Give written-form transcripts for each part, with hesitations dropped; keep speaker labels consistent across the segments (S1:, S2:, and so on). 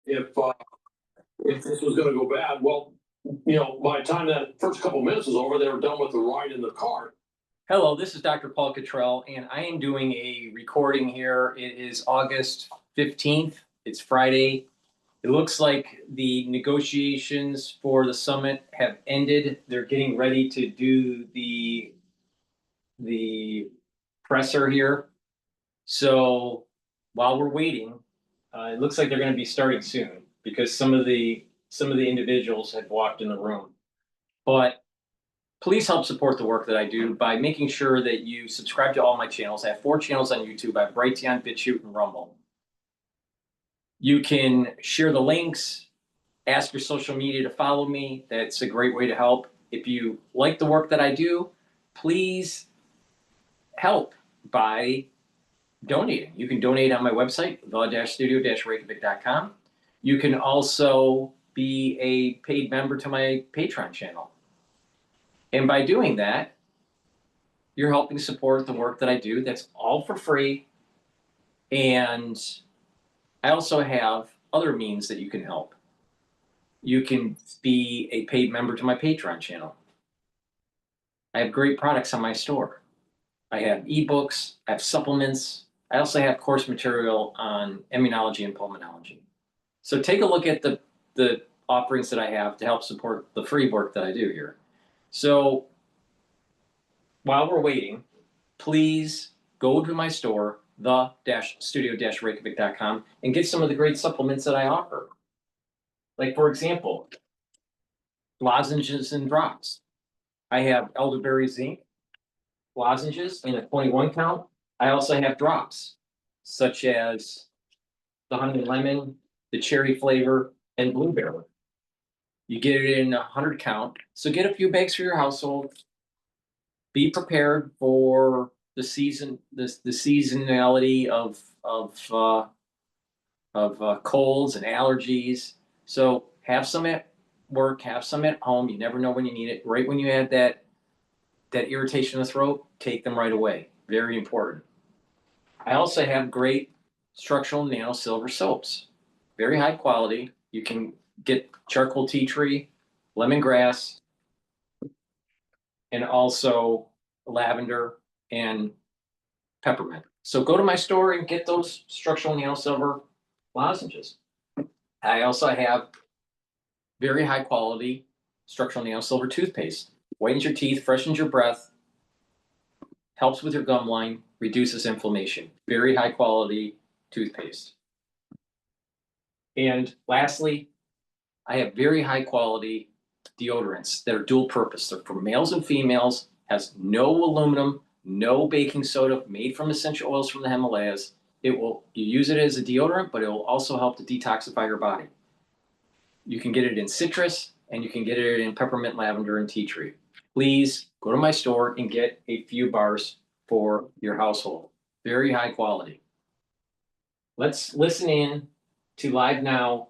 S1: if this was going to go bad. Well, by the time that first couple minutes was over, they were done with the ride in the car.
S2: Hello, this is Dr. Paul Cottrell, and I am doing a recording here. It is August 15th. It's Friday. It looks like the negotiations for the summit have ended. They're getting ready to do the presser here. So while we're waiting, it looks like they're going to be starting soon because some of the individuals have walked in the room. But please help support the work that I do by making sure that you subscribe to all my channels. I have 4 channels on YouTube. I have Brighteon, Bitchute, and Rumble. You can share the links, ask your social media to follow me. That's a great way to help. If you like the work that I do, please help by donating. You can donate on my website, the-studio-reykjavik.com. You can also be a paid member to my Patreon channel. And by doing that, you're helping support the work that I do. That's all for free. And I also have other means that you can help. You can be a paid member to my Patreon channel. I have great products on my store. I have ebooks, I have supplements. I also have course material on immunology and pulmonology. So take a look at the offerings that I have to help support the free work that I do here. So while we're waiting, please go to my store, the-studio-reykjavik.com, and get some of the great supplements that I offer. Like, for example, lozenges and drops. I have elderberry zinc lozenges in a 21 count. I also have drops, such as the honey lemon, the cherry flavor, and blueberry. You get it in a 100 count. So get a few bags for your household. Be prepared for the seasonality of colds and allergies. So have some at work, have some at home. You never know when you need it. Right when you have that irritation in the throat, take them right away. Very important. I also have great structural nano silver soaps. Very high quality. You can get charcoal tea tree, lemongrass, and also lavender and peppermint. So go to my store and get those structural nano silver lozenges. I also have very high quality structural nano silver toothpaste. Whitens your teeth, freshens your breath, helps with your gum line, reduces inflammation. Very high quality toothpaste. And lastly, I have very high quality deodorants that are dual purpose. They're for males and females, has no aluminum, no baking soda, made from essential oils from the Himalayas. You use it as a deodorant, but it will also help to detoxify your body. You can get it in citrus, and you can get it in peppermint, lavender, and tea tree. Please go to my store and get a few bars for your household. Very high quality. Let's listen in to Live Now,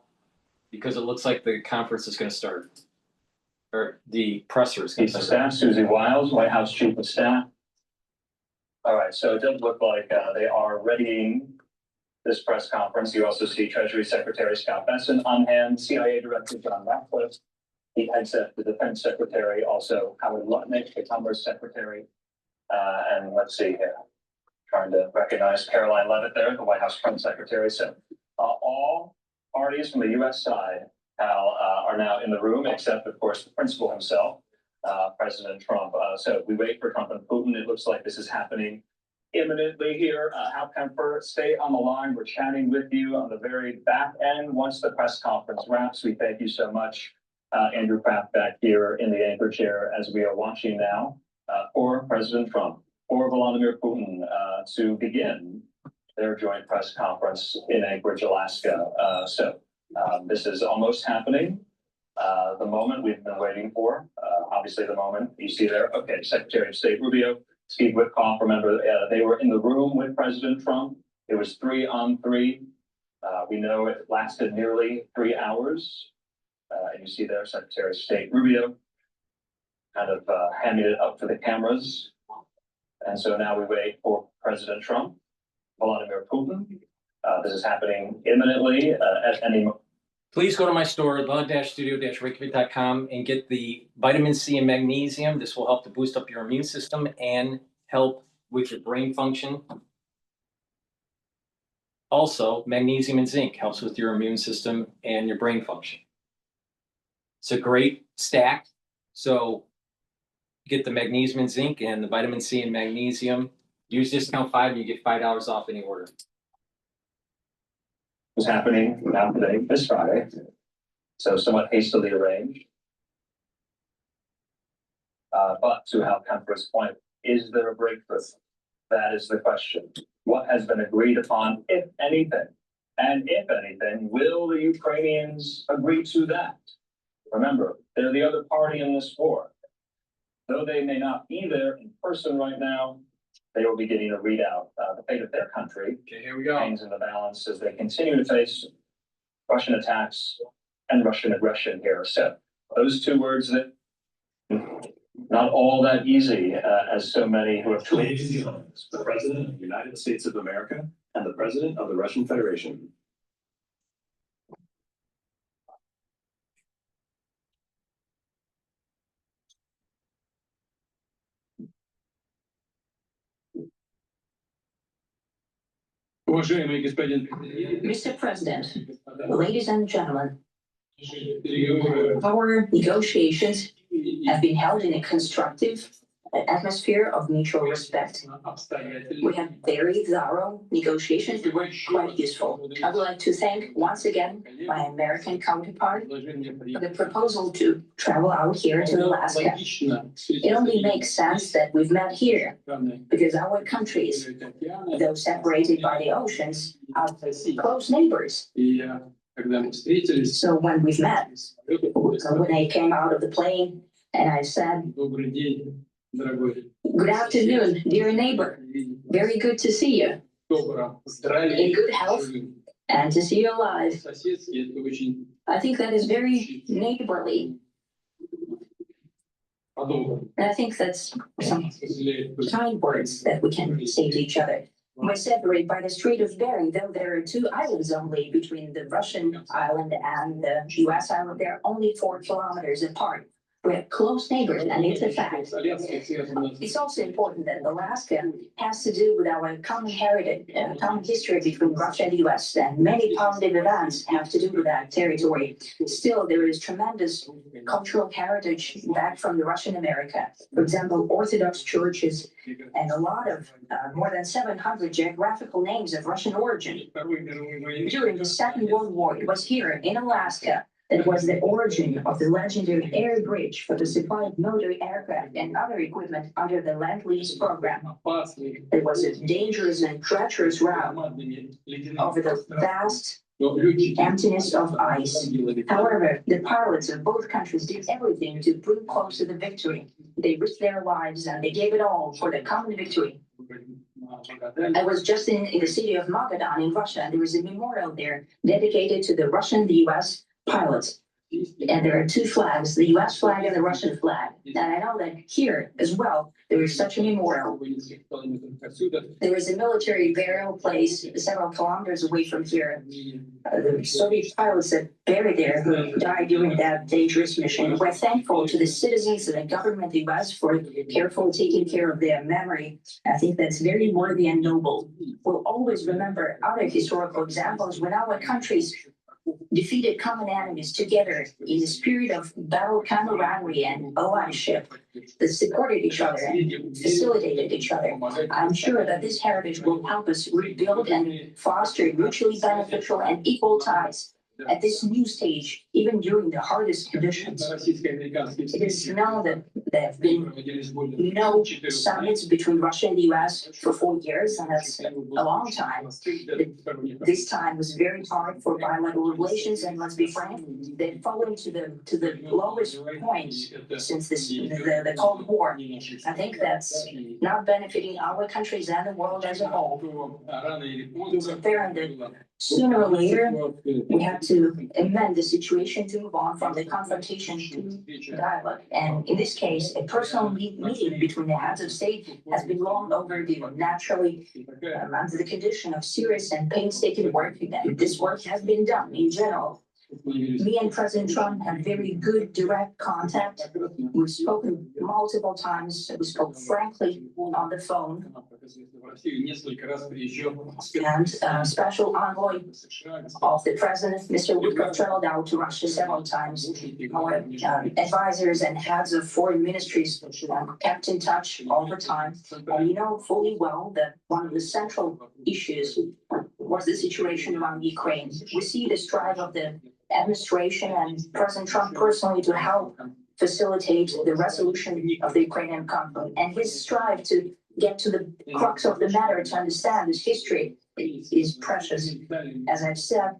S2: because it looks like the conference is going to start, or the presser is going to start.
S3: Staff, Susie Wiles, White House Chief of Staff. All right, so it does look like they are readying this press conference. You also see Treasury Secretary Scott Bessent on hand, CIA Director John Ratcliffe, the Defense Secretary, also Howard Lutnick, the Commerce Secretary, and let's see here, trying to recognize Caroline Levitt there, the White House Press Secretary. So all parties from the U.S. side are now in the room, except, of course, the principal himself, President Trump. So we wait for Trump and Putin. It looks like this is happening imminently here. Hal Kemper, stay on the line. We're chatting with you on the very back end once the press conference wraps. We thank you so much, Andrew Kraft, back here in the anchor chair, as we are watching now for President Trump, for Vladimir Putin to begin their joint press conference in Anchorage, Alaska. So this is almost happening. The moment we've been waiting for, obviously the moment you see there. Okay, Secretary of State Rubio, Steve Witkoff, remember they were in the room with President Trump. It was 3-on-3. We know it lasted nearly 3 hours. And you see there Secretary of State Rubio kind of handing it up to the cameras. And so now we wait for President Trump, Vladimir Putin. This is happening imminently at any
S2: please go to my store, the-studio-reykjavik.com, and get the vitamin C and magnesium. This will help to boost up your immune system and help with your brain function. Also, magnesium and zinc helps with your immune system and your brain function. It's a great stack. So get the magnesium and zinc and the vitamin C and magnesium. Use discount 5 and you get $5 off any order.
S3: Is happening now today, this Friday. So somewhat hastily arranged. But to Hal Kemper's point, is there a breakthrough? That is the question. What has been agreed upon, if anything? And if anything, will the Ukrainians agree to that? Remember, they're the other party in this war. Though they may not be there in person right now, they will be getting a readout. The fate of their country hangs in the balance as they continue to face Russian attacks and Russian aggression here. So those two words that not all that easy, as so many who have
S4: Ladies and gentlemen, the President of the United States of America and the President of the Russian Federation.
S5: Mr. President, ladies and gentlemen, our negotiations have been held in a constructive atmosphere of mutual respect. We have very thorough negotiations that were quite useful. I would like to thank once again my American counterpart for the proposal to travel out here to Alaska. It only makes sense that we've met here because our countries, though separated by the oceans, are close neighbors. So when we've met, when I came out of the plane and I said, "Good afternoon, dear neighbor. Very good to see you. In good health and to see you alive." I think that is very neighborly. And I think that's some kind words that we can say to each other. We're separated by the Strait of Bering, though there are 2 islands only between the Russian island and the US island. They're only 4 kilometers apart. We're close neighbors, and it's a fact. It's also important that Alaska has to do with our common heritage, common history between Russia and the US, and many positive events have to do with that territory. Still, there is tremendous cultural heritage back from the Russian America. For example, Orthodox churches and a lot of more than 700 geographical names of Russian origin. During the Second World War, it was here in Alaska that was the origin of the legendary air bridge for the supply of military aircraft and other equipment under the Lend-Lease program. It was a dangerous and treacherous route over the vast emptiness of ice. However, the pilots of both countries did everything to bring close to the victory. They risked their lives and they gave it all for the common victory. I was just in the city of Magadan in Russia, and there is a memorial there dedicated to the Russian and the US pilots. And there are 2 flags, the US flag and the Russian flag. And I know that here as well, there is such a memorial. There is a military burial place several kilometers away from here. The Soviet pilots that buried there who died during that dangerous mission. We're thankful to the citizens and the government of the US for carefully taking care of their memory. I think that's very worthy and noble. We'll always remember other historical examples when our countries defeated common enemies together in the spirit of battle camaraderie and allyship that supported each other and facilitated each other. I'm sure that this heritage will help us rebuild and foster mutually beneficial and equal ties at this new stage, even during the hardest conditions. It is known that there have been no summits between Russia and the US for 4 years, and that's a long time. This time was very hard for bilateral relations, and let's be frank, they've fallen to the lowest point since the Cold War. I think that's not benefiting our countries and the world as a whole. It's apparent that sooner or later, we have to amend the situation to move on from the confrontation to dialogue. And in this case, a personal meeting between the heads of state has been long overdue. Naturally, under the condition of serious and painstaking work, this work has been done in general. Me and President Trump have very good direct contact. We've spoken multiple times. We spoke frankly on the phone. And special envoy of the president, Mr. Cottrell, out to Russia several times. Our advisors and heads of foreign ministries kept in touch all the time. And you know fully well that one of the central issues was the situation around Ukraine. We see the strive of the administration and President Trump personally to help facilitate the resolution of the Ukrainian conflict, and his strive to get to the crux of the matter, to understand this history, is precious. As I've said,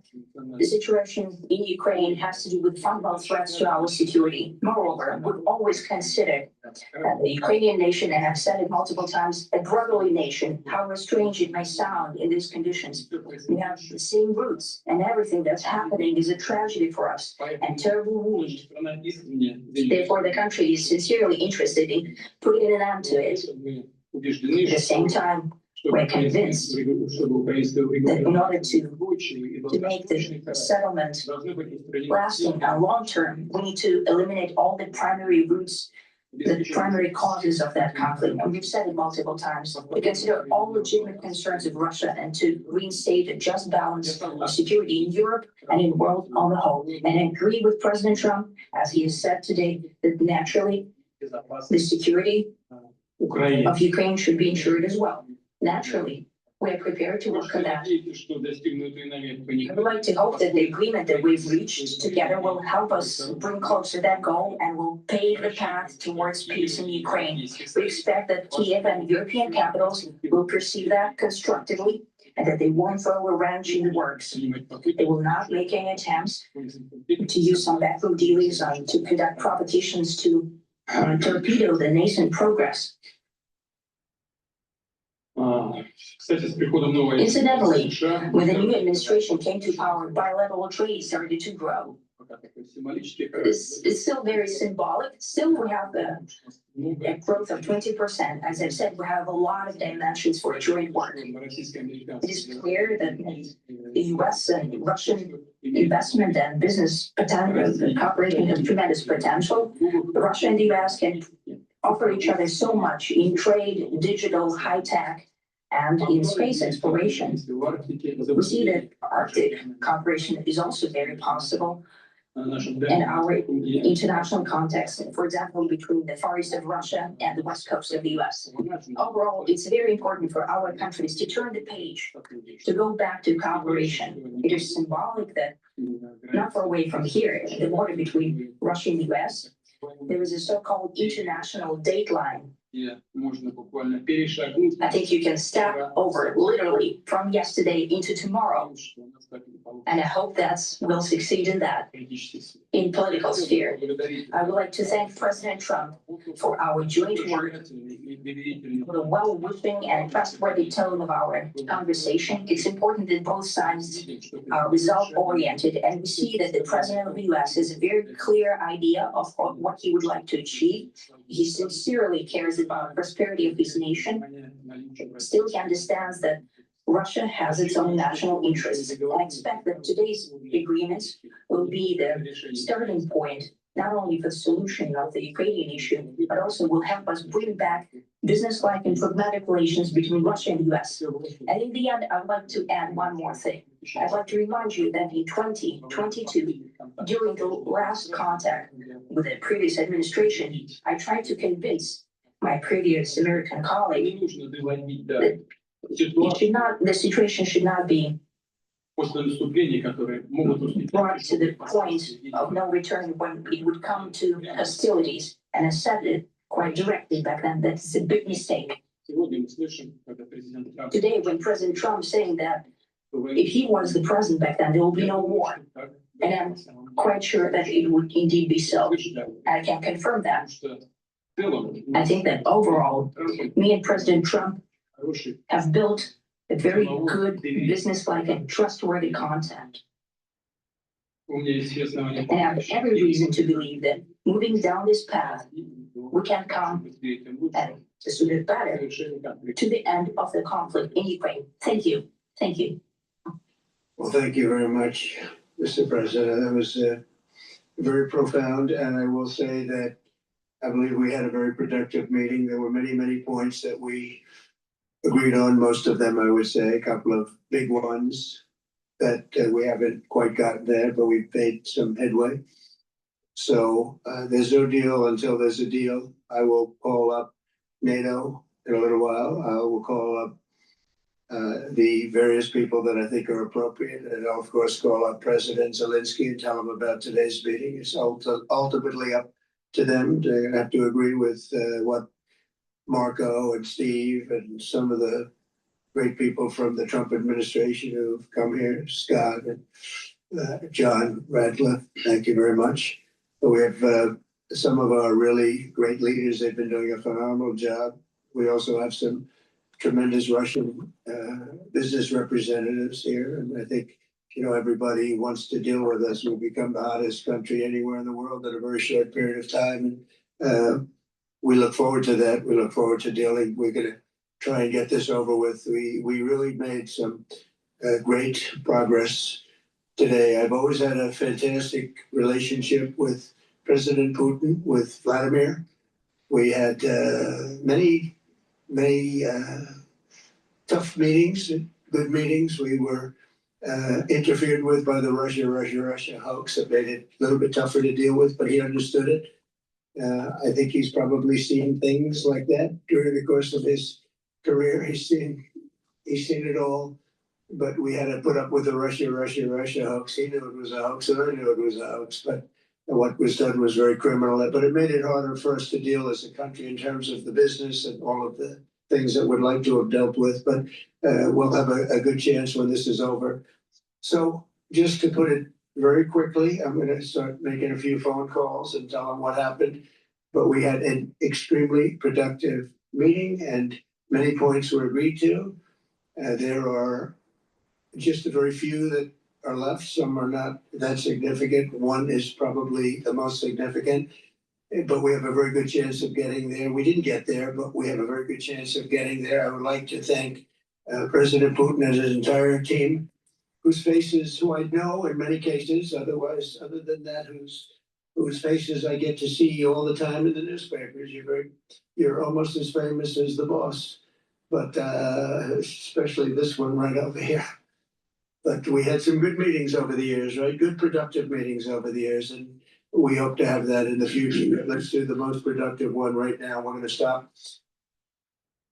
S5: the situation in Ukraine has to do with fundamental threats to our security. Moreover, we've always considered the Ukrainian nation, and I've said it multiple times, a brotherly nation, however strange it may sound in these conditions. We have the same roots, and everything that's happening is a tragedy for us and terrible wound. Therefore, the country is sincerely interested in putting an end to it. At the same time, we're convinced that in order to make the settlement lasting and long-term, we need to eliminate all the primary roots, the primary causes of that conflict. And we've said it multiple times. We consider all legitimate concerns of Russia and to reinstate a just balance of security in Europe and in the world on the whole. And I agree with President Trump, as he has said today, that naturally the security of Ukraine should be ensured as well. Naturally, we are prepared to work on that. I would like to hope that the agreement that we've reached together will help us bring closer that goal and will pave the path towards peace in Ukraine. We expect that Kiev and European capitals will perceive that constructively and that they won't throw a wrench in the works. They will not make any attempts to use some backroom dealings to conduct provocations to torpedo the nascent progress. Incidentally, when the new administration came to power, bilateral trade started to grow. It's still very symbolic. Still, we have a growth of 20%. As I've said, we have a lot of dimensions for joint work. It is clear that the US and Russian investment and business potential, cooperation has tremendous potential. Russia and the US can offer each other so much in trade, digital, high-tech, and in space exploration. We see that Arctic cooperation is also very possible in our international context, for example, between the Far East of Russia and the West Coast of the US. Overall, it's very important for our countries to turn the page, to go back to cooperation. It is symbolic that not far away from here, at the border between Russia and the US, there is a so-called international date line. I think you can step over literally from yesterday into tomorrow. And I hope that we'll succeed in that in political sphere. I would like to thank President Trump for our joint work, for the well-wishing and trustworthy tone of our conversation. It's important that both sides are result-oriented, and we see that the President of the US has a very clear idea of what he would like to achieve. He sincerely cares about the prosperity of his nation. Still, he understands that Russia has its own national interests. I expect that today's agreements will be the starting point, not only for the solution of the Ukrainian issue, but also will help us bring back business-like and pragmatic relations between Russia and the US. And in the end, I'd like to add one more thing. I'd like to remind you that in 2022, during the last contact with the previous administration, I tried to convince my previous American colleague that the situation should not be brought to the point of no return when it would come to hostilities. And I said it quite directly back then, that it's a big mistake. Today, when President Trump saying that if he was the president back then, there will be no war. And I'm quite sure that it would indeed be so. I can confirm that. I think that overall, me and President Trump have built a very good business-like and trustworthy contact. And I have every reason to believe that moving down this path, we can come, and the sooner the better, to the end of the conflict in Ukraine. Thank you. Thank you.
S6: Well, thank you very much. Mr. President. That was very profound, and I will say that I believe we had a very productive meeting. There were many, many points that we agreed on, most of them, I would say, a couple of big ones that we haven't quite gotten there, but we've made some headway. So there's no deal until there's a deal. I will call up NATO in a little while. I will call up the various people that I think are appropriate. And I'll of course call up President Zelensky and tell him about today's meeting. It's ultimately up to them. They're gonna have to agree with what Marco and Steve and some of the great people from the Trump administration who've come here, Scott and John Radcliffe. Thank you very much. But we have some of our really great leaders. They've been doing a phenomenal job. We also have some tremendous Russian business representatives here. And I think, you know, everybody wants to deal with us. We've become the hottest country anywhere in the world in a very short period of time. And we look forward to that. We look forward to dealing. We're going to try and get this over with. We really made some great progress today. I've always had a fantastic relationship with President Putin, with Vladimir. We had many tough meetings, good meetings. We were interfered with by the Russia hoax that made it a little bit tougher to deal with, but he understood it. I think he's probably seen things like that during the course of his career. He's seen it all, but we had to put up with the Russia hoax. He knew it was a hoax, and I knew it was a hoax, but what was done was very criminal. But it made it harder for us to deal as a country in terms of the business and all of the things that we'd like to have dealt with. But we'll have a good chance when this is over. So just to put it very quickly, I'm going to start making a few phone calls and tell them what happened. But we had an extremely productive meeting and many points were agreed to. There are just a very few that are left. Some are not that significant. One is probably the most significant, but we have a very good chance of getting there. We didn't get there, but we have a very good chance of getting there. I would like to thank President Putin and his entire team, whose faces, who I know in many cases, otherwise, other than that, whose faces I get to see all the time in the newspapers. You're almost as famous as the boss, but especially this one right over here. But we had some good meetings over the years, right? Good productive meetings over the years, and we hope to have that in the future. Let's do the most productive one right now. We're going to stop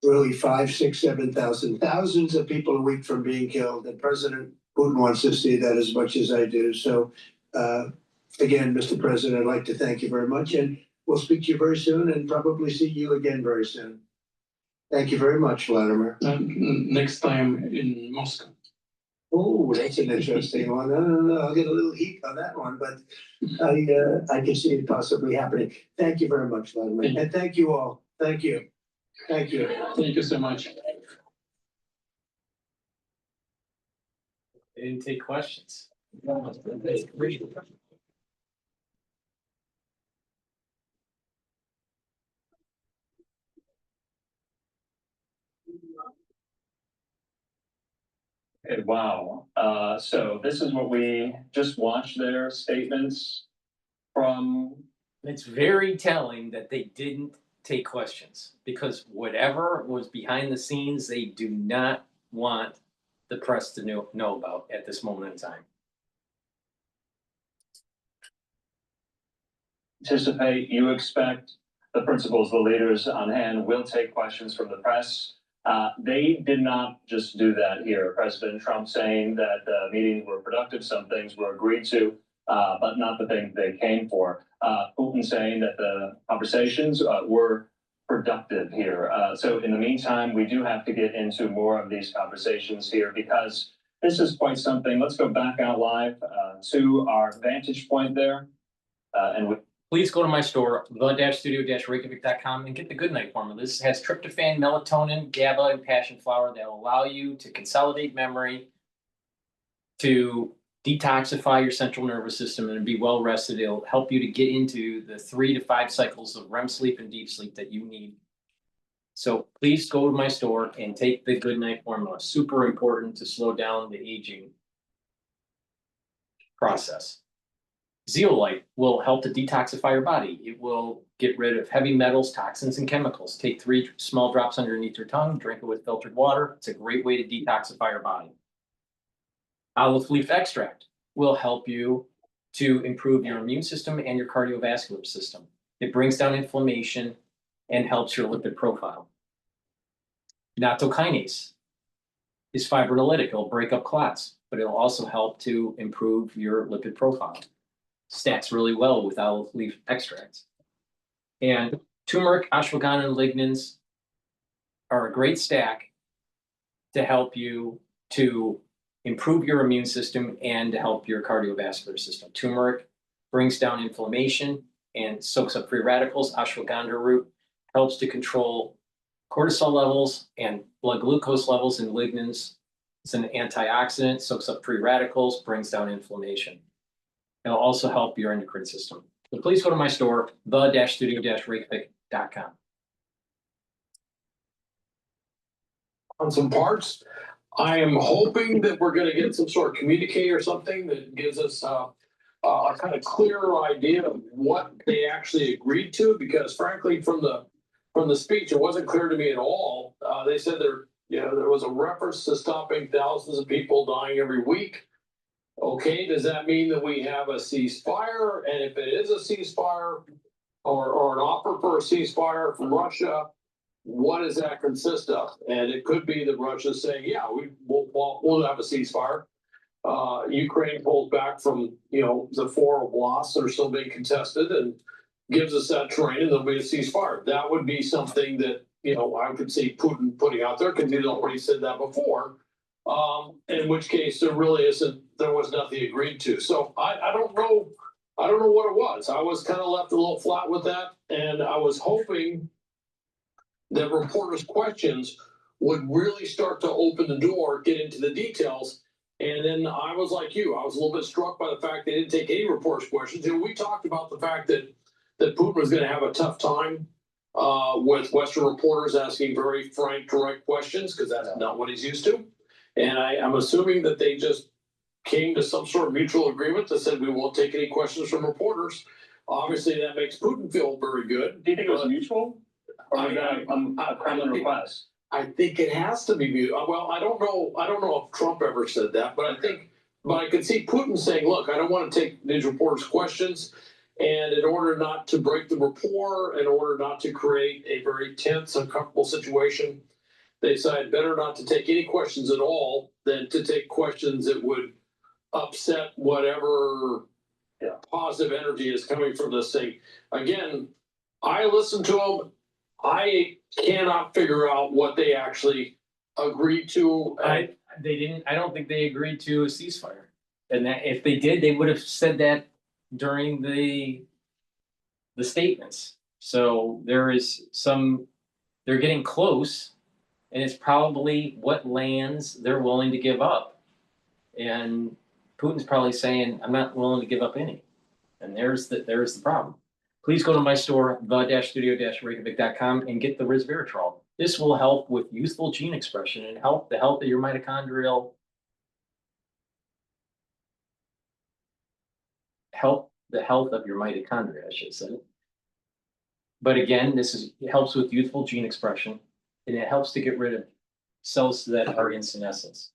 S6: really 5, 6, 7,000, thousands of people a week from being killed, and President Putin wants to see that as much as I do. So again, Mr. President, I'd like to thank you very much, and we'll speak to you very soon and probably see you again very soon. Thank you very much, Vladimir.
S7: Next time in Moscow.
S6: Oh, that's an interesting one. No, I'll get a little heat on that one, but I can see it possibly happening. Thank you very much, Vladimir, and thank you all. Thank you. Thank you.
S7: Thank you so much.
S2: They didn't take questions.
S3: Okay, wow. So this is what we just watched, their statements from.
S2: It's very telling that they didn't take questions, because whatever was behind the scenes, they do not want the press to know about at this moment in time.
S3: Anticipate, you expect the principals, the leaders on hand will take questions from the press. They did not just do that here. President Trump saying that the meetings were productive, some things were agreed to, but not the thing they came for. Putin saying that the conversations were productive here. So in the meantime, we do have to get into more of these conversations here, because this is quite something. Let's go back out live to our vantage point there.
S2: Please go to my store, the-studio-reykjavik.com, and get the Goodnight formula. This has tryptophan, melatonin, GABA, and passion flower that will allow you to consolidate memory, to detoxify your central nervous system, and be well rested. It'll help you to get into the 3 to 5 cycles of REM sleep and deep sleep that you need. So please go to my store and take the Goodnight formula. Super important to slow down the aging. process. Zeolite will help to detoxify your body. It will get rid of heavy metals, toxins, and chemicals. Take 3 small drops underneath your tongue, drink it with filtered water. It's a great way to detoxify your body. Olive leaf extract will help you to improve your immune system and your cardiovascular system. It brings down inflammation and helps your lipid profile. Nattokinase is fibrinolytic. It'll break up clots, but it'll also help to improve your lipid profile. Stacks really well with olive leaf extracts. And turmeric, ashwagandha, and lignans are a great stack to help you to improve your immune system and to help your cardiovascular system. Turmeric brings down inflammation and soaks up free radicals. Ashwagandha root helps to control cortisol levels and blood glucose levels, and lignans. It's an antioxidant, soaks up free radicals, brings down inflammation. It'll also help your endocrine system. So please go to my store, the-studio-reykjavik.com.
S1: On some parts, I am hoping that we're gonna get some sort of communique or something that gives us a kind of clearer idea of what they actually agreed to, because frankly, from the speech, it wasn't clear to me at all. They said there was a reference to stopping thousands of people dying every week. Okay, does that mean that we have a ceasefire? And if it is a ceasefire or an offer for a ceasefire from Russia, what does that consist of? And it could be that Russia's saying, yeah, we'll have a ceasefire. Ukraine pulls back from, the 4 oblasts that are still being contested and gives us that terrain, and there'll be a ceasefire. That would be something that, I could see Putin putting out there, because he'd already said that before. In which case there was nothing agreed to. So I don't know what it was. I was kind of left a little flat with that, and I was hoping that reporters' questions would really start to open the door, get into the details. And then I was like you, I was a little bit struck by the fact they didn't take any reporters' questions. And we talked about the fact that Putin was going to have a tough time with Western reporters asking very frank, direct questions, because that's not what he's used to. And I'm assuming that they just came to some sort of mutual agreement that said we won't take any questions from reporters. Obviously, that makes Putin feel very good.
S3: Do you think it was mutual? Or was that a Kremlin request?
S1: I think it has to be mutual. Well, I don't know if Trump ever said that, but I could see Putin saying, look, I don't want to take these reporters' questions. And in order not to break the rapport, in order not to create a very tense, uncomfortable situation, they decided better not to take any questions at all than to take questions that would upset whatever positive energy is coming from this thing. Again, I listened to them. I cannot figure out what they actually agreed to.
S2: I don't think they agreed to a ceasefire. And that if they did, they would have said that during the statements. So they're getting close. And it's probably what lands they're willing to give up. And Putin's probably saying, I'm not willing to give up any. And there's the problem. Please go to my store, the-studio-reykjavik.com, and get the resveratrol. This will help with youthful gene expression and help the health of your mitochondrial mitochondria, I should say. But again, it helps with youthful gene expression, and it helps to get rid of cells that are in senescence.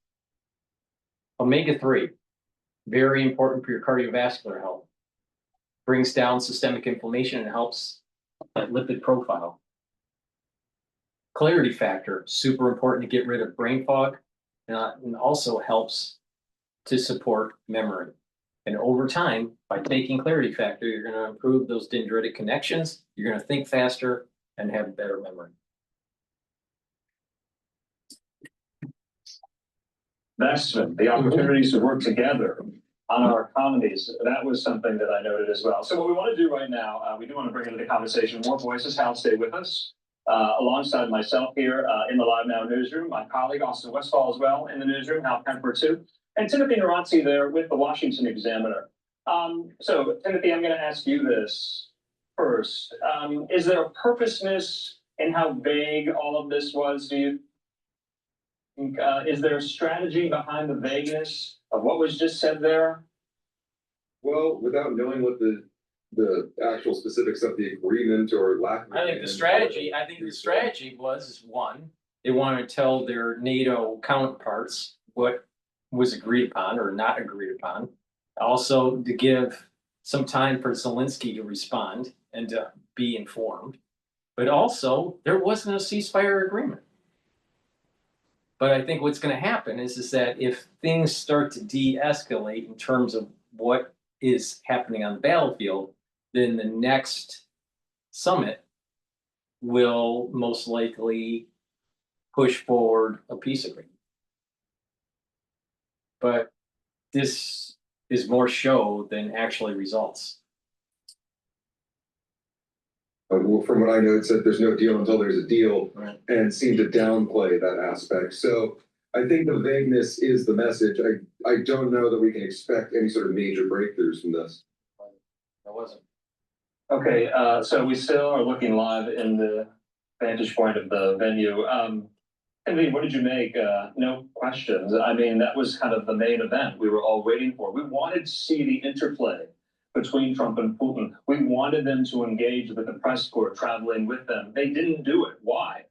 S2: Omega-3, very important for your cardiovascular health. Brings down systemic inflammation and helps that lipid profile. Clarity factor, super important to get rid of brain fog, and also helps to support memory. And over time, by taking clarity factor, you're going to improve those dendritic connections, you're going to think faster and have better memory.
S3: Investment, the opportunities to work together on our economies. That was something that I noted as well. So what we want to do right now, we do want to bring into the conversation more voices. Hal, stay with us. Alongside myself here in the Live Now newsroom, my colleague Austin Westfall as well in the newsroom, Hal Kemper too, and Timothy Narazzi there with the Washington Examiner. So Timothy, I'm going to ask you this first. Is there a purposeness in how vague all of this was, do you think? Is there a strategy behind the vagueness of what was just said there?
S8: Well, without knowing what the actual specifics of the agreement or lack of.
S2: I think the strategy was one, they wanted to tell their NATO counterparts what was agreed upon or not agreed upon. Also to give some time for Zelensky to respond and to be informed. But also, there wasn't a ceasefire agreement. But I think what's gonna happen is that if things start to de-escalate in terms of what is happening on the battlefield, then the next summit will most likely push forward a peace agreement. But this is more show than actually results.
S8: Well, from what I know, it said there's no deal until there's a deal,
S2: Right.
S8: and seemed to downplay that aspect. So I think the vagueness is the message. I don't know that we can expect any sort of major breakthroughs from this.
S2: That wasn't.
S3: Okay, so we still are looking live in the vantage point of the venue. Andy, what did you make? No questions. I mean, that was kind of the main event we were all waiting for. We wanted to see the interplay between Trump and Putin. We wanted them to engage with the press corps traveling with them. They didn't do it. Why?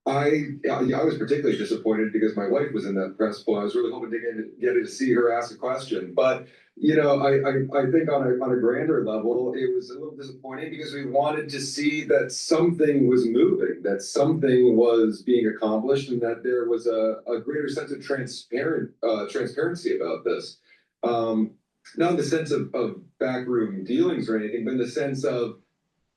S8: I was particularly disappointed because my wife was in that press poll. I was really hoping to get to see her ask a question. But you know, I think on a grander level, it was a little disappointing because we wanted to see that something was moving, that something was being accomplished, and that there was a greater sense of transparency about this. Not in the sense of backroom dealings or anything, but in the sense of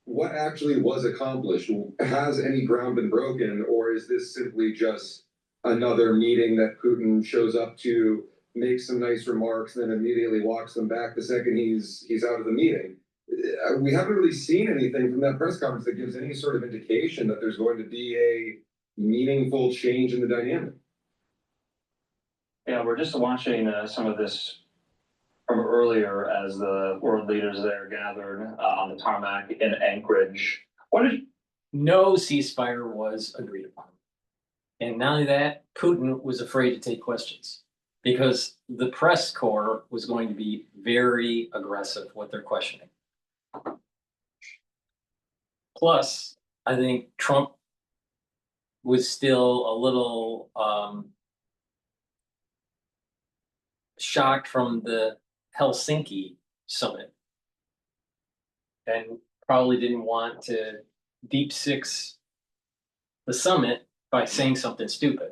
S8: what actually was accomplished. Has any ground been broken, or is this simply just another meeting that Putin shows up to, makes some nice remarks, then immediately walks them back the second he's out of the meeting? We haven't really seen anything from that press conference that gives any sort of indication that there's going to be a meaningful change in the dynamic.
S3: Yeah, we're just watching some of this from earlier as the world leaders there gathered on the tarmac in Anchorage.
S2: No ceasefire was agreed upon. And not only that, Putin was afraid to take questions because the press corps was going to be very aggressive with their questioning. Plus, I think Trump was still a little shocked from the Helsinki summit and probably didn't want to deep six the summit by saying something stupid.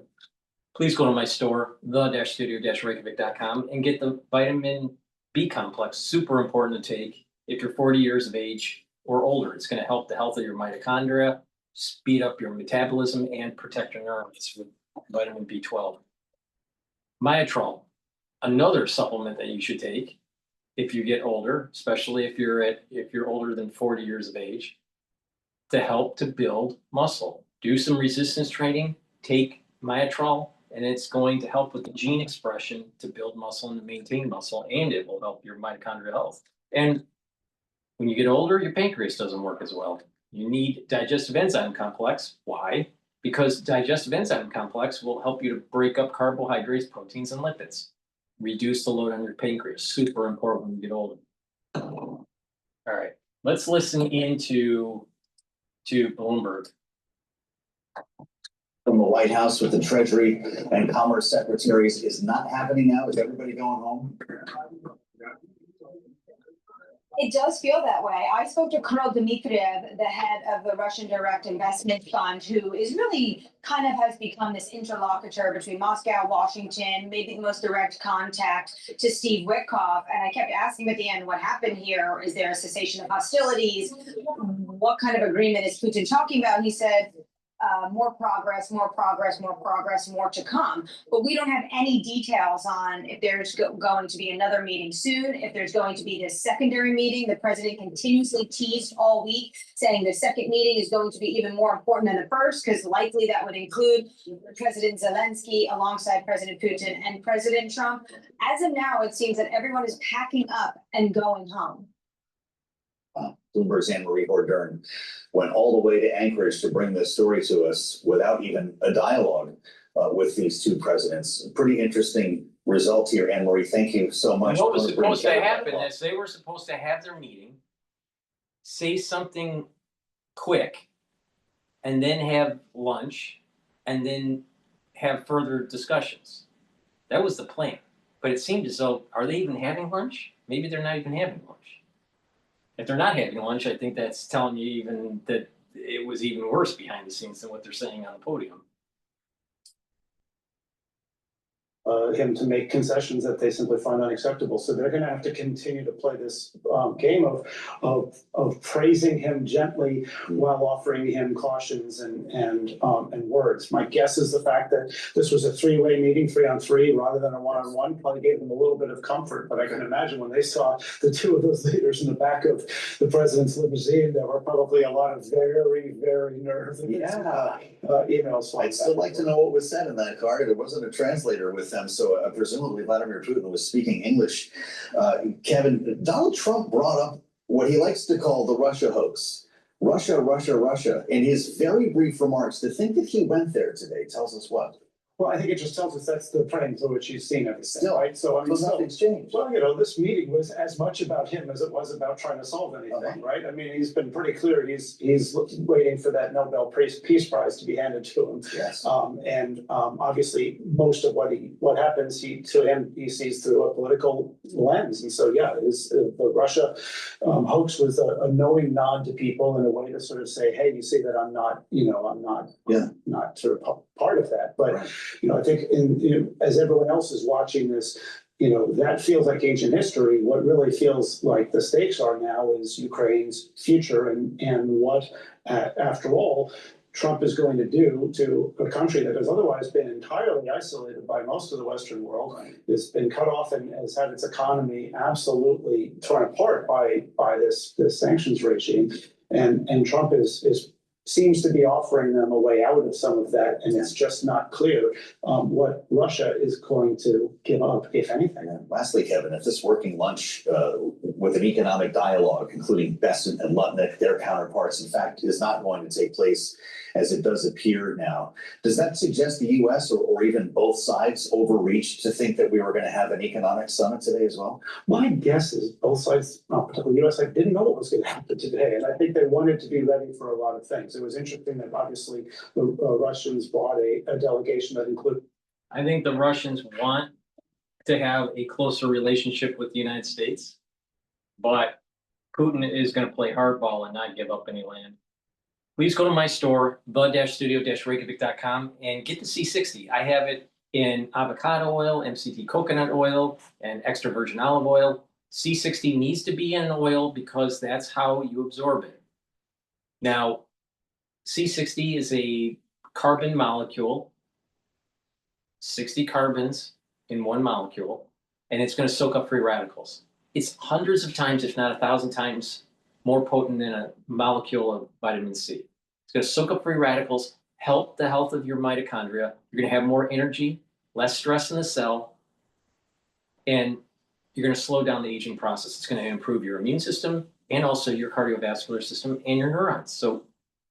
S2: Please go to my store, the-studio-reykjavik.com, and get the vitamin B complex. Super important to take if you're 40 years of age or older. It's going to help the health of your mitochondria, speed up your metabolism, and protect your nerves with vitamin B12. Myotrol, another supplement that you should take if you get older, especially if you're older than 40 years of age, to help to build muscle. Do some resistance training, take Myotrol, and it's going to help with the gene expression to build muscle and to maintain muscle, and it will help your mitochondrial health. And when you get older, your pancreas doesn't work as well. You need digestive enzyme complex. Why? Because digestive enzyme complex will help you to break up carbohydrates, proteins, and lipids. Reduce the load on your pancreas. Super important when you get older. All right, let's listen into Bloomberg.
S9: From the White House with the Treasury and Commerce Secretaries is not happening now. Is everybody going home?
S10: It does feel that way. I spoke to Colonel Dmitriev, the head of the Russian Direct Investment Fund, who is really kind of has become this interlocutor between Moscow, Washington, maybe the most direct contact to Steve Witkoff. And I kept asking him at the end, what happened here? Is there a cessation of hostilities? What kind of agreement is Putin talking about? And he said, more progress, more to come. But we don't have any details on if there's going to be another meeting soon, if there's going to be this secondary meeting. The president continuously teased all week, saying the second meeting is going to be even more important than the first, because likely that would include President Zelensky alongside President Putin and President Trump. As of now, it seems that everyone is packing up and going home.
S9: Bloomberg's Anne-Marie Hordern went all the way to Anchorage to bring this story to us without even a dialogue with these two presidents. Pretty interesting result here. Anne Marie, thank you so much.
S2: What was
S9: for bringing
S2: supposed to
S9: together
S2: happen
S9: that
S2: is they were supposed to have their meeting, say something quick, and then have lunch, and then have further discussions. That was the plan. But it seemed as though, are they even having lunch? Maybe they're not even having lunch. If they're not having lunch, I think that's telling you even that it was even worse behind the scenes than what they're saying on the podium.
S11: Him to make concessions that they simply find unacceptable. So they're gonna have to continue to play this game of praising him gently while offering him cautions and words. My guess is the fact that this was a three-way meeting, 3-on-3, rather than a one-on-one, probably gave them a little bit of comfort. But I can imagine when they saw the two of those leaders in the back of the president's limousine, there were probably a lot of very, very nervous emails.
S9: I'd still like to know what was said in that car. There wasn't a translator with them, so presumably Vladimir Putin was speaking English. Kevin, Donald Trump brought up what he likes to call the Russia hoax. Russia, Russia, Russia. In his very brief remarks, to think that he went there today tells us what?
S11: Well, I think it just tells us that's the plane through which he's seen everything,
S9: Still,
S11: right? So I mean,
S9: nothing's changed.
S11: well, this meeting was as much about him as it was about trying to solve anything, right? I mean, he's been pretty clear. He's waiting for that Nobel Peace Prize to be handed to him.
S9: Yes.
S11: Obviously, most of what happens to him, he sees through a political lens. And so, yeah, the Russia hoax was a knowing nod to people in a way to sort of say, hey, you see that I'm not not sort of part of that, but. Right. I think as everyone else is watching this, that feels like ancient history. What really feels like the stakes are now is Ukraine's future and what, after all, Trump is going to do to a country that has otherwise been entirely isolated by most of the Western world. It's been cut off and has had its economy absolutely torn apart by this sanctions regime. And Trump seems to be offering them a way out of some of that, and it's just not clear what Russia is going to give up, if anything.
S9: And lastly, Kevin, if this working lunch with an economic dialogue, including Bessent and Lutnick, their counterparts, in fact, is not going to take place as it does appear now, does that suggest the U.S. or even both sides overreached to think that we were going to have an economic summit today as well?
S11: My guess is both sides, particularly the U.S. side, didn't know what was going to happen today, and I think they wanted to be ready for a lot of things. It was interesting that obviously the Russians brought a delegation that included.
S2: I think the Russians want to have a closer relationship with the United States, but Putin is going to play hardball and not give up any land. Please go to my store, the-studio-reykjavik.com, and get the C60. I have it in avocado oil, MCT coconut oil, and extra virgin olive oil. C60 needs to be in an oil because that's how you absorb it. Now, C60 is a carbon molecule, 60 carbons in one molecule, and it's going to soak up free radicals. It's hundreds of times, if not 1,000 times, more potent than a molecule of vitamin C. It's going to soak up free radicals, help the health of your mitochondria. You're going to have more energy, less stress in the cell, and you're going to slow down the aging process. It's going to improve your immune system and also your cardiovascular system and your neurons. So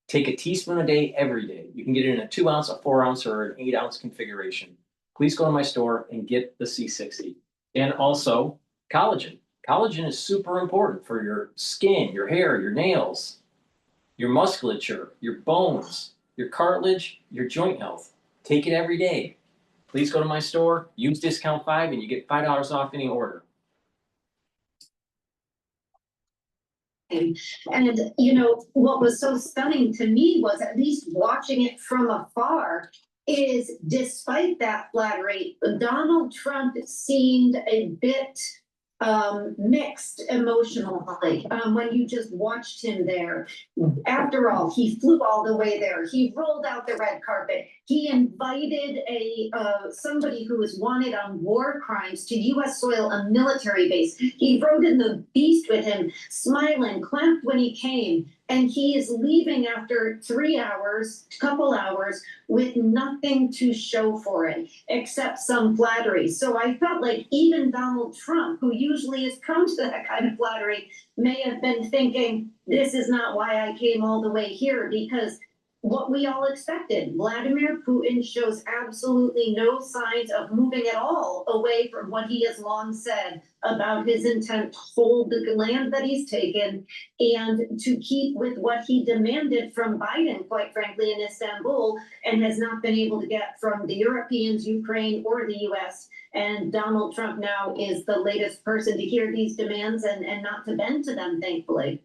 S2: take a teaspoon a day every day. You can get it in a 2-ounce, a 4-ounce, or an 8-ounce configuration. Please go to my store and get the C60. And also collagen. Collagen is super important for your skin, your hair, your nails, your musculature, your bones, your cartilage, your joint health. Take it every day. Please go to my store, use discount 5, and you get $5 off any order.
S12: And what was so stunning to me was, at least watching it from afar, is despite that flattery, Donald Trump seemed a bit mixed emotionally when you just watched him there. After all, he flew all the way there. He rolled out the red carpet. He invited somebody who was wanted on war crimes to U.S. soil, a military base. He rode in the beast with him, smiling, clapped when he came. And he is leaving after 3 hours, couple hours, with nothing to show for it, except some flattery. So I felt like even Donald Trump, who usually is prone to that kind of flattery, may have been thinking, this is not why I came all the way here, because what we all expected. Vladimir Putin shows absolutely no signs of moving at all away from what he has long said about his intent to hold the land that he's taken and to keep with what he demanded from Biden, quite frankly, in Istanbul, and has not been able to get from the Europeans, Ukraine, or the US. And Donald Trump now is the latest person to hear these demands and not to bend to them, thankfully.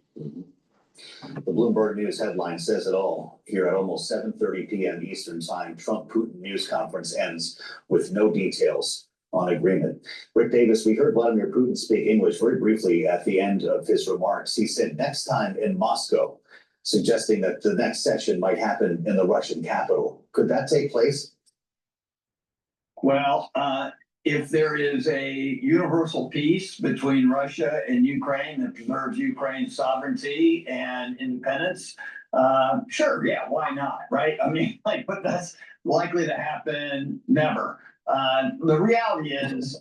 S9: The Bloomberg News headline says it all. Here at almost 7:30 p.m. Eastern Time, Trump-Putin news conference ends with no details on agreement. Rick Davis, we heard Vladimir Putin speak English very briefly at the end of his remarks. He said next time in Moscow, suggesting that the next session might happen in the Russian capital. Could that take place?
S13: Well, if there is a universal peace between Russia and Ukraine that preserves Ukraine's sovereignty and independence, sure, yeah, why not, right? I mean, like, but that's likely to happen never. The reality is,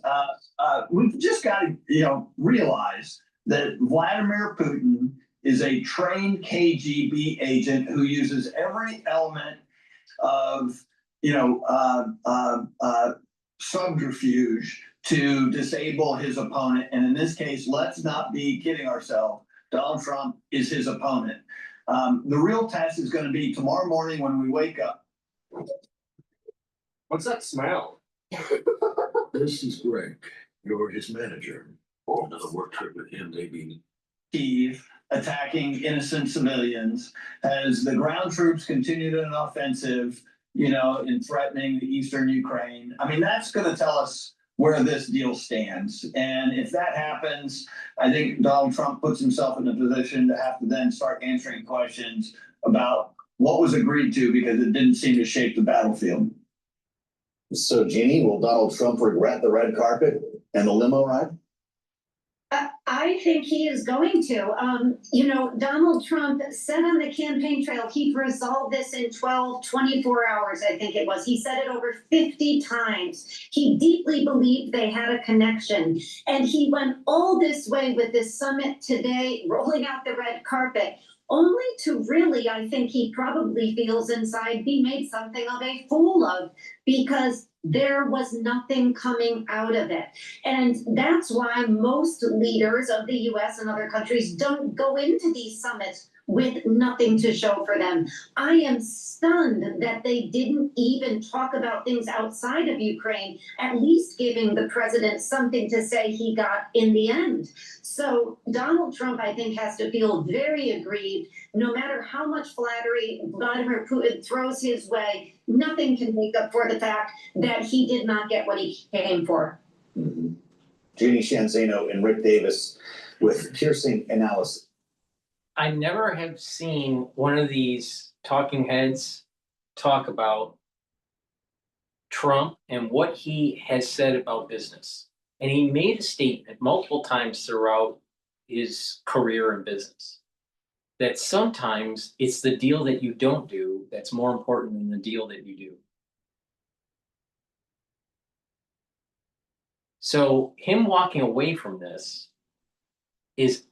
S13: we've just got to, realize that Vladimir Putin is a trained KGB agent who uses every element of, subterfuge to disable his opponent. And in this case, let's not be kidding ourselves. Donald Trump is his opponent. The real test is going to be tomorrow morning when we wake up.
S1: What's that smell?
S14: This is Greg. You're his manager. Another work trip with him, maybe.
S13: Kyiv attacking innocent civilians as the ground troops continued an offensive, in threatening the eastern Ukraine. I mean, that's going to tell us where this deal stands. And if that happens, I think Donald Trump puts himself in a position to have to then start answering questions about what was agreed to, because it didn't seem to shape the battlefield.
S9: So, Jeannie, will Donald Trump regret the red carpet and the limo ride?
S12: I think he is going to. Donald Trump said on the campaign trail he'd resolve this in 24 hours, I think it was. He said it over 50 times. He deeply believed they had a connection. And he went all this way with this summit today, rolling out the red carpet, only to really, I think he probably feels inside, be made something of a fool of, because there was nothing coming out of it. And that's why most leaders of the US and other countries don't go into these summits with nothing to show for them. I am stunned that they didn't even talk about things outside of Ukraine, at least giving the president something to say he got in the end. So Donald Trump, I think, has to feel very aggrieved. No matter how much flattery Vladimir Putin throws his way, nothing can make up for the fact that he did not get what he came for.
S9: Mm-hmm. Jeannie Shanzano and Rick Davis with piercing analysis.
S2: I never have seen one of these talking heads talk about Trump and what he has said about business. And he made a statement multiple times throughout his career in business that sometimes it's the deal that you don't do that's more important than the deal that you do. So him walking away from this is,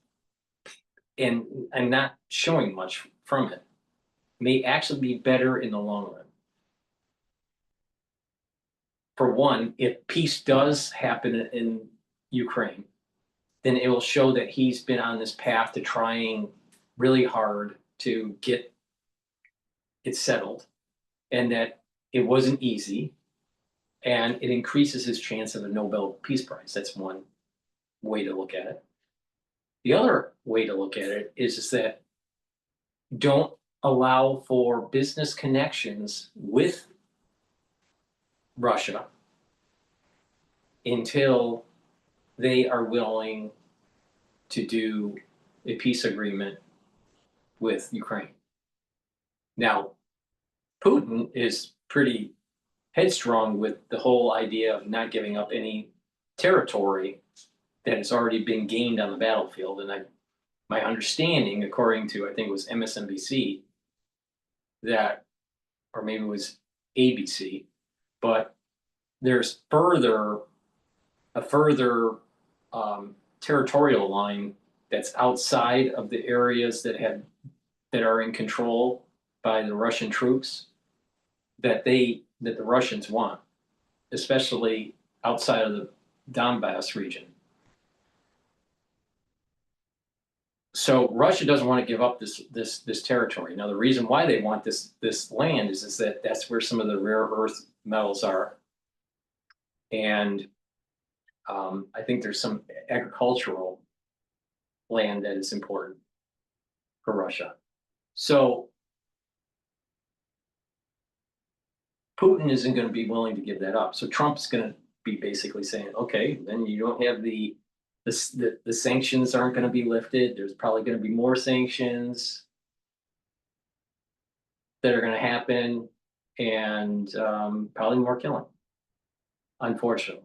S2: and not showing much from it, may actually be better in the long run. For one, if peace does happen in Ukraine, then it will show that he's been on this path to trying really hard to get it settled, and that it wasn't easy, and it increases his chance of a Nobel Peace Prize. That's one way to look at it. The other way to look at it is that don't allow for business connections with Russia until they are willing to do a peace agreement with Ukraine. Now, Putin is pretty headstrong with the whole idea of not giving up any territory that has already been gained on the battlefield. And my understanding, according to, I think it was MSNBC, that, or maybe it was ABC, but there's a further territorial line that's outside of the areas that are in control by the Russian troops that the Russians want, especially outside of the Donbass region. So Russia doesn't want to give up this territory. Now, the reason why they want this land is that that's where some of the rare earth metals are. And I think there's some agricultural land that is important for Russia. So Putin isn't going to be willing to give that up. So Trump's going to be basically saying, okay, then you don't have the sanctions aren't going to be lifted. There's probably going to be more sanctions that are going to happen, and probably more killing, unfortunately.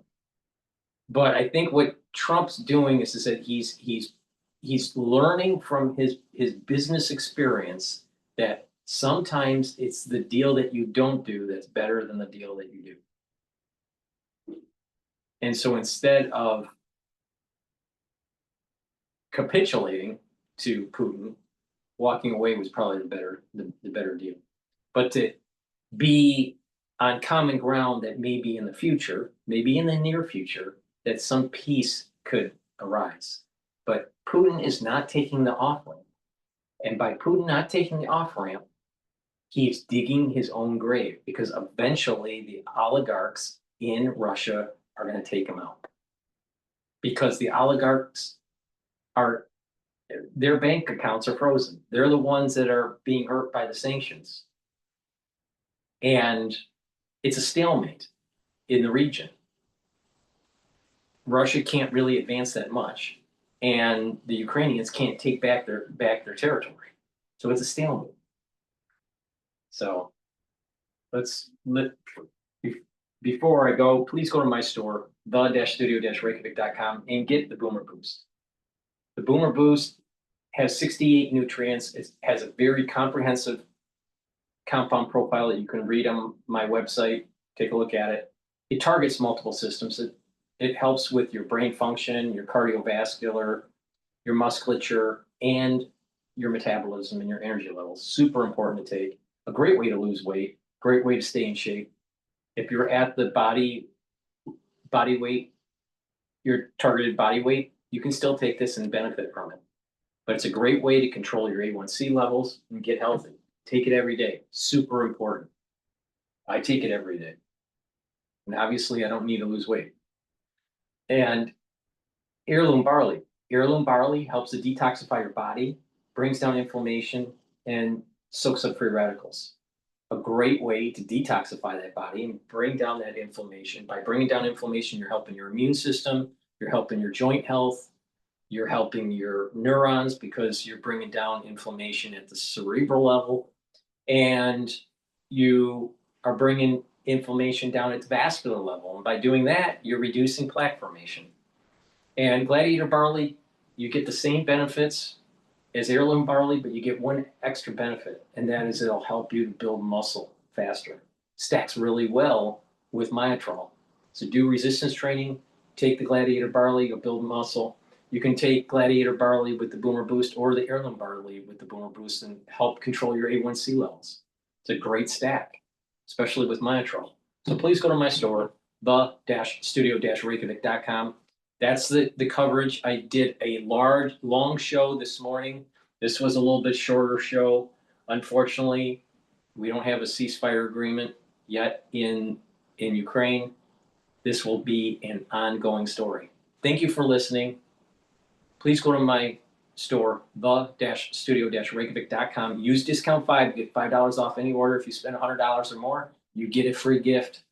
S2: But I think what Trump's doing is that he's learning from his business experience that sometimes it's the deal that you don't do that's better than the deal that you do. And so instead of capitulating to Putin, walking away was probably the better deal. But to be on common ground that maybe in the future, maybe in the near future, that some peace could arise. But Putin is not taking the off-ramp. And by Putin not taking the off-ramp, he's digging his own grave, because eventually the oligarchs in Russia are going to take him out. Because the oligarchs their bank accounts are frozen. They're the ones that are being hurt by the sanctions. And it's a stalemate in the region. Russia can't really advance that much, and the Ukrainians can't take back their territory. So it's a stalemate. So before I go, please go to my store, the-studio-reykjavik.com, and get the Boomer Boost. The Boomer Boost has 68 nutrients. It has a very comprehensive compound profile that you can read on my website. Take a look at it. It targets multiple systems. It helps with your brain function, your cardiovascular, your musculature, and your metabolism and your energy levels. Super important to take. A great way to lose weight, great way to stay in shape. If you're at the body weight, your targeted body weight, you can still take this and benefit from it. But it's a great way to control your A1C levels and get healthy. Take it every day. Super important. I take it every day. And obviously, I don't need to lose weight. And heirloom barley. Heirloom barley helps to detoxify your body, brings down inflammation, and soaks up free radicals. A great way to detoxify that body and bring down that inflammation. By bringing down inflammation, you're helping your immune system, you're helping your joint health, you're helping your neurons because you're bringing down inflammation at the cerebral level, and you are bringing inflammation down at the vascular level. And by doing that, you're reducing plaque formation. And Gladiator barley, you get the same benefits as heirloom barley, but you get one extra benefit, and that is it'll help you to build muscle faster. Stacks really well with Myotrol. So do resistance training, take the Gladiator barley, you'll build muscle. You can take Gladiator barley with the Boomer Boost or the heirloom barley with the Boomer Boost and help control your A1C levels. It's a great stack, especially with Myotrol. So please go to my store, the-studio-reykjavik.com. That's the coverage. I did a long show this morning. This was a little bit shorter show. Unfortunately, we don't have a ceasefire agreement yet in Ukraine. This will be an ongoing story. Thank you for listening. Please go to my store, the-studio-reykjavik.com. Use discount 5 to get $5 off any order. If you spend $100 or more, you get a free gift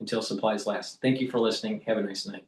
S2: until supplies last. Thank you for listening. Have a nice night.